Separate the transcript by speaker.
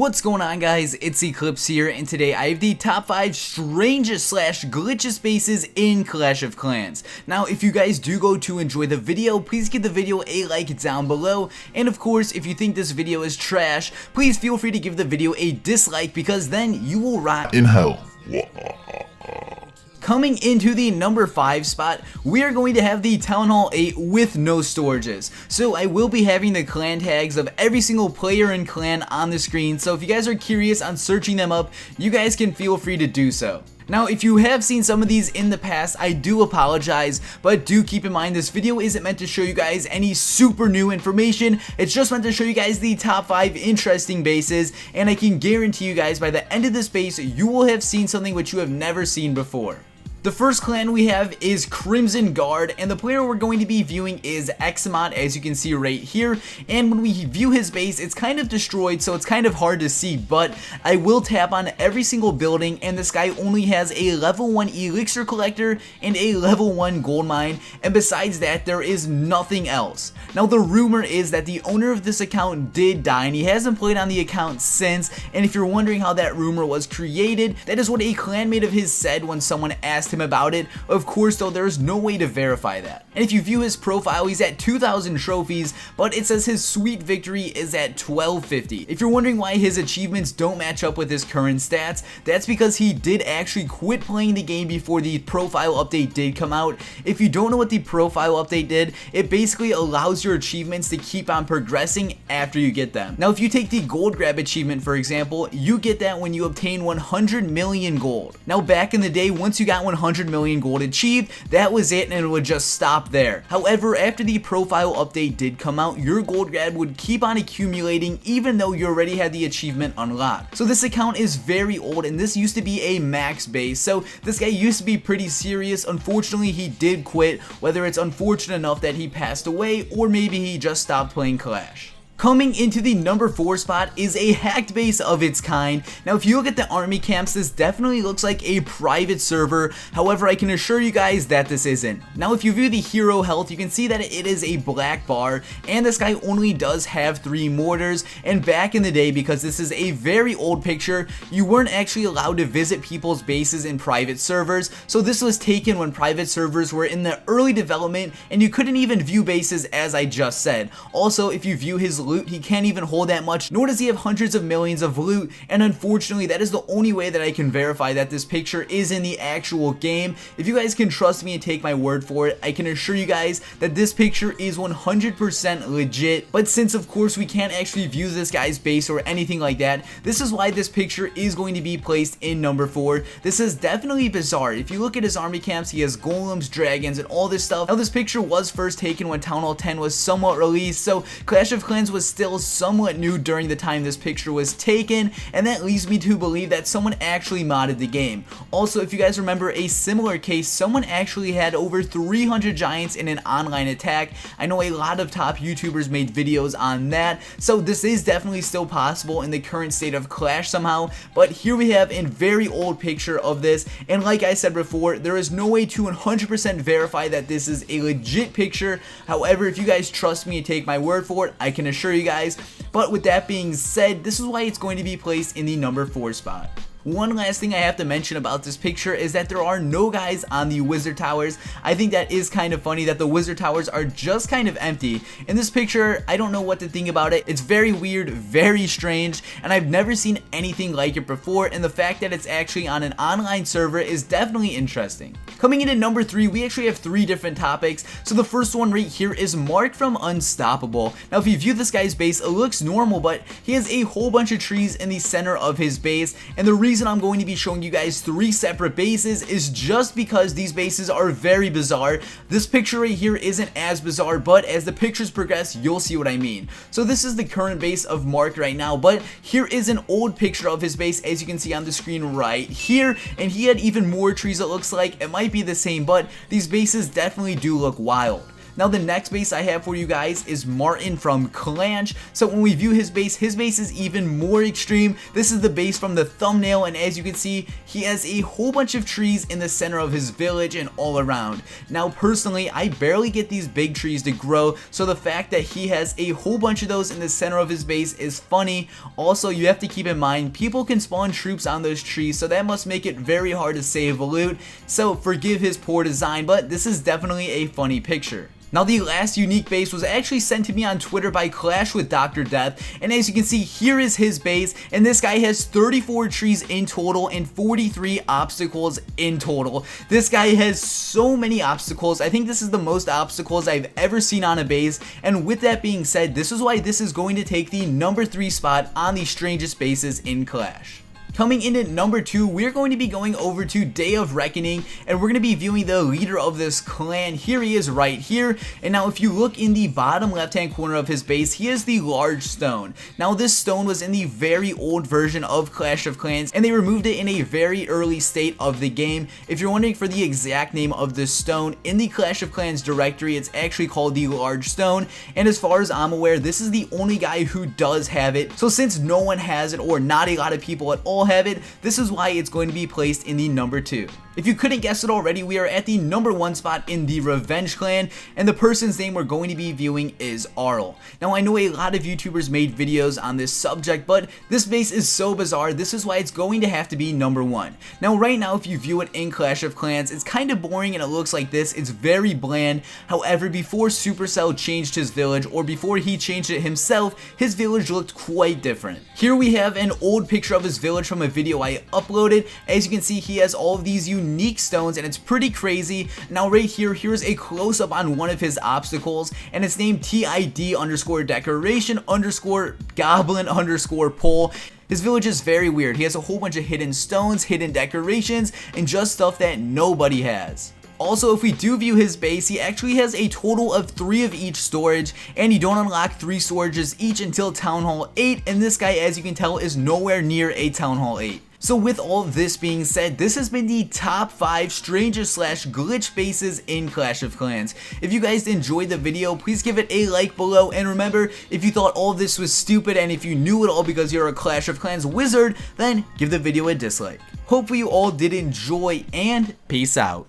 Speaker 1: What's going on, guys? It's Eclihpse here, and today I have the top 5 strangest / glitchiest bases in Clash of Clans. Now, if you guys do go to enjoy the video, please give the video a like down below, and of course, if you think this video is trash, please feel free to give the video a dislike, because then you will rot
Speaker 2: in hell.
Speaker 1: Coming into the number 5 spot, we are going to have the Town Hall 8 with no storages. So I will be having the clan tags of every single player and clan on the screen, so if you guys are curious on searching them up, you guys can feel free to do so. Now, if you have seen some of these in the past, I do apologize, but do keep in mind this video isn't meant to show you guys any super new information. It's just meant to show you guys the top 5 interesting bases, and I can guarantee you guys by the end of this base, you will have seen something which you have never seen before. The first clan we have is Crimson Guard, and the player we're going to be viewing is Xamot, as you can see right here. And when we view his base, it's kind of destroyed, so it's kind of hard to see, but I will tap on every single building, and this guy only has a level 1 elixir collector and a level 1 gold mine, and besides that, there is nothing else. Now, the rumor is that the owner of this account did die, and he hasn't played on the account since, and if you're wondering how that rumor was created, that is what a clanmate of his said when someone asked him about it. Of course, though, there's no way to verify that. And if you view his profile, he's at 2,000 trophies, but it says his sweet victory is at 1250. If you're wondering why his achievements don't match up with his current stats, that's because he did actually quit playing the game before the profile update did come out. If you don't know what the profile update did, it basically allows your achievements to keep on progressing after you get them. Now, if you take the gold grab achievement, for example, you get that when you obtain 100 million gold. Now, back in the day, once you got 100 million gold achieved, that was it, and it would just stop there. However, after the profile update did come out, your gold grab would keep on accumulating even though you already had the achievement unlocked. So this account is very old, and this used to be a max base, so this guy used to be pretty serious. Unfortunately, he did quit, whether it's unfortunate enough that he passed away or maybe he just stopped playing Clash. Coming into the number 4 spot is a hacked base of its kind. Now, if you look at the army camps, this definitely looks like a private server. However, I can assure you guys that this isn't. Now, if you view the hero health, you can see that it is a black bar, and this guy only does have 3 mortars. And back in the day, because this is a very old picture, you weren't actually allowed to visit people's bases in private servers. So this was taken when private servers were in the early development, and you couldn't even view bases, as I just said. Also, if you view his loot, he can't even hold that much, nor does he have hundreds of millions of loot, and unfortunately that is the only way that I can verify that this picture is in the actual game. If you guys can trust me and take my word for it, I can assure you guys that this picture is 100% legit. But since of course we can't actually view this guy's base or anything like that, this is why this picture is going to be placed in number 4. This is definitely bizarre. If you look at his army camps, he has golems, dragons, and all this stuff. Now, this picture was first taken when Town Hall 10 was somewhat released, so Clash of Clans was still somewhat new during the time this picture was taken, and that leads me to believe that someone actually modded the game. Also, if you guys remember a similar case, someone actually had over 300 giants in an online attack. I know a lot of top YouTubers made videos on that, so this is definitely still possible in the current state of Clash somehow, but here we have a very old picture of this, and like I said before, there is no way to 100% verify that this is a legit picture. However, if you guys trust me and take my word for it, I can assure you guys. But with that being said, this is why it's going to be placed in the number 4 spot. One last thing I have to mention about this picture is that there are no guys on the wizard towers. I think that is kind of funny that the wizard towers are just kind of empty. In this picture, I don't know what to think about it. It's very weird, very strange, and I've never seen anything like it before, and the fact that it's actually on an online server is definitely interesting. Coming into number 3, we actually have 3 different topics. So the first one right here is Mark from Unstoppable. Now, if you view this guy's base, it looks normal, but he has a whole bunch of trees in the center of his base, and the reason I'm going to be showing you guys 3 separate bases is just because these bases are very bizarre. This picture right here isn't as bizarre, but as the pictures progress, you'll see what I mean. So this is the current base of Mark right now, but here is an old picture of his base, as you can see on the screen right here, and he had even more trees. It looks like it might be the same, but these bases definitely do look wild. Now the next base I have for you guys is Martin from Clanch. So when we view his base is even more extreme. This is the base from the thumbnail, and as you can see, he has a whole bunch of trees in the center of his village and all around. Now personally, I barely get these big trees to grow, so the fact that he has a whole bunch of those in the center of his base is funny. Also, you have to keep in mind, people can spawn troops on those trees, so that must make it very hard to save loot. So forgive his poor design, but this is definitely a funny picture. Now the last unique base was actually sent to me on Twitter by Clash with Dr. Death, and as you can see, here is his base, and this guy has 34 trees in total and 43 obstacles in total. This guy has so many obstacles. I think this is the most obstacles I've ever seen on a base, and with that being said, this is why this is going to take the number 3 spot on the strangest bases in Clash. Coming in at number 2, we're going to be going over to Day of Reckoning, and we're going to be viewing the leader of this clan. Here he is right here, and now if you look in the bottom left hand corner of his base, he has the large stone. Now this stone was in the very old version of Clash of Clans, and they removed it in a very early state of the game. If you're wondering for the exact name of this stone, in the Clash of Clans directory, it's actually called the large stone, and as far as I'm aware, this is the only guy who does have it. So since no one has it, or not a lot of people at all have it, this is why it's going to be placed in the number 2. If you couldn't guess it already, we are at the number 1 spot in the Revenge Clan, and the person's name we're going to be viewing is Arl. Now I know a lot of YouTubers made videos on this subject, but this base is so bizarre, this is why it's going to have to be number 1. Now right now, if you view it in Clash of Clans, it's kind of boring and it looks like this. It's very bland. However, before Supercell changed his village, or before he changed it himself, his village looked quite different. Here we have an old picture of his village from a video I uploaded. As you can see, he has all of these unique stones, and it's pretty crazy. Now right here, here's a close-up on one of his obstacles, and it's named TID_decoration_goblin_pole. His village is very weird. He has a whole bunch of hidden stones, hidden decorations, and just stuff that nobody has. Also, if we do view his base, he actually has a total of 3 of each storage, and you don't unlock 3 storages each until Town Hall 8, and this guy, as you can tell, is nowhere near a Town Hall 8. So with all this being said, this has been the top 5 strangest / glitch bases in Clash of Clans. If you guys enjoyed the video, please give it a like below, and remember, if you thought all of this was stupid and if you knew it all because you're a Clash of Clans wizard, then give the video a dislike. Hopefully you all did enjoy, and peace out.